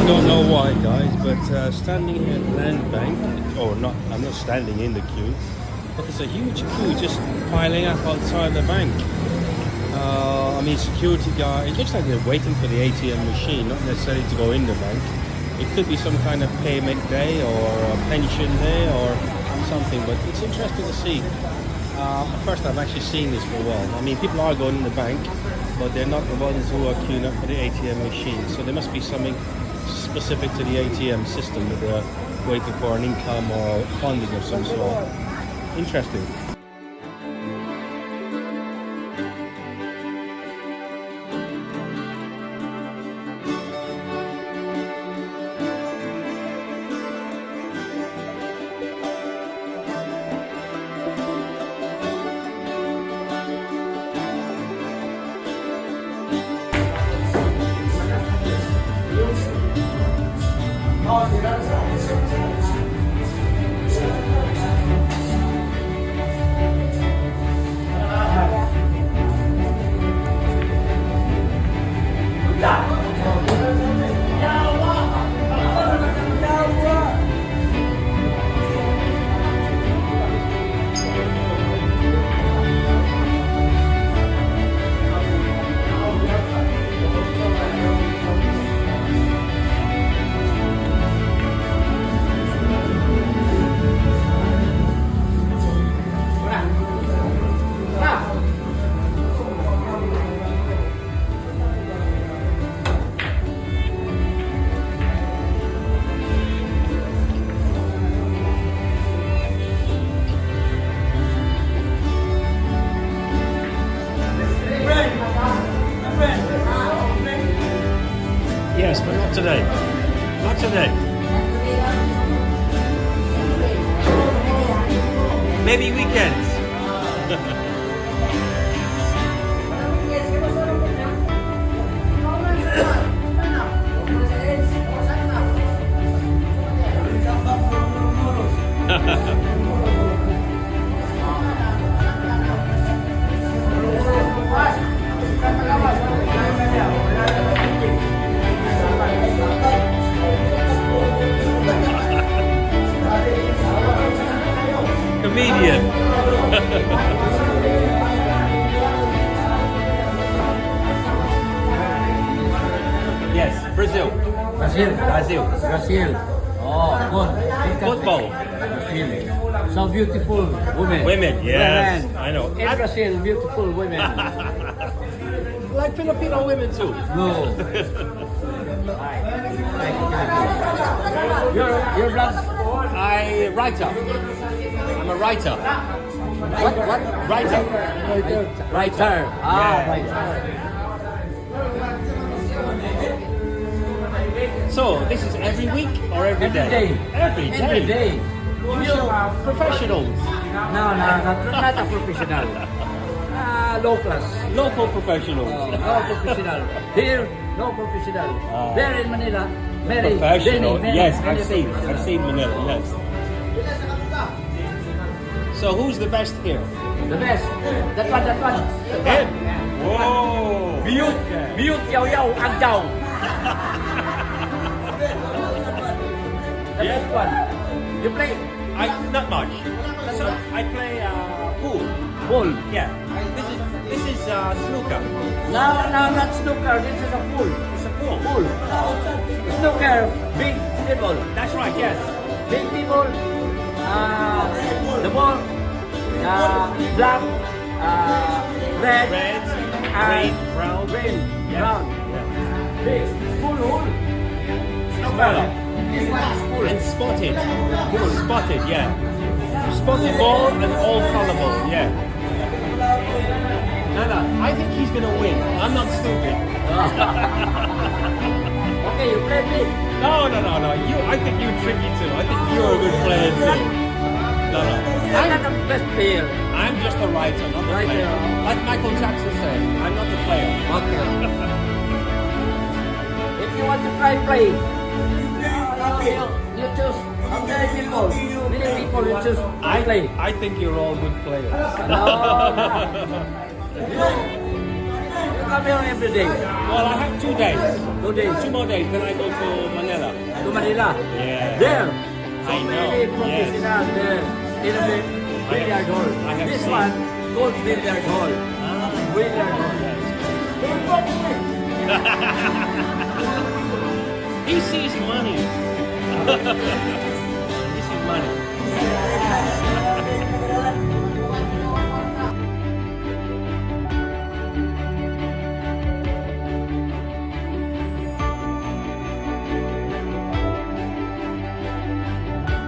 don't know why, guys, but standing here at Land Bank, or not, I'm not standing in the queue, but there's a huge queue just piling up outside the bank. I mean, security guard, it looks like they're waiting for the ATM machine, not necessarily to go in the bank. It could be some kind of payment day or a pension day or something, but it's interesting to see. First time I've actually seen this for a while. I mean, people are going in the bank, but they're not the ones who are queuing up for the ATM machine. So there must be something specific to the ATM system that they're waiting for an income or funding of some sort. Interesting. Yes, but not today. Not today. Maybe weekends. Comedian. Yes, Brazil. Brazil. Oh, good. Football. Brazil. So beautiful women. Women, yes. I know. In Brazil, beautiful women. Like Filipino women too. No. Your blood? I writer. I'm a writer. What? Writer. Writer. Yeah. Writer. So this is every week or every day? Every day. Every day. You professionals. No, not a professional. Low class. Local professionals. No professional. Here, no professional. There in Manila, very Professional. very, Yes, very I've seen Manila. Yes. So who's the best here? The best. That one. Him. Whoa. Mute, yaw, ang yaw. The best one. You play Not much. So I play pool. pool. Yeah. This is snooker. No, not snooker. This is a pool. It's a pool. Pool. Snooker, big people. That's right. Yes. Big people. The ball. Black. Red. Red, and green, brown. Green. Yes. Brown. Yeah. Big. Pool hole. Snooker. This one is pool. And spotted. Pool. Spotted. Yeah. Spotted ball and all colorful. Yeah. Nana, I think he's gonna win. I'm not stupid. Okay, you play me. No. I think you're tricky too. I think you're a good player too. No. I'm not the best player. I'm just a writer, not the Writer. player. Like Michael Jackson said, I'm not the player. Okay. If you want to try play, you choose many people. Many people you choose to play. I think you're all good players. No. You come here every day. Well, I have 2 days. 2 days. 2 more days, then I go to Manila. To Manila. Yeah. There. So I know, many professional there in the billiard hall. I have This seen. one called billiard hall. Ah, Billiard hall. Don't talk to me. he sees money. he sees money.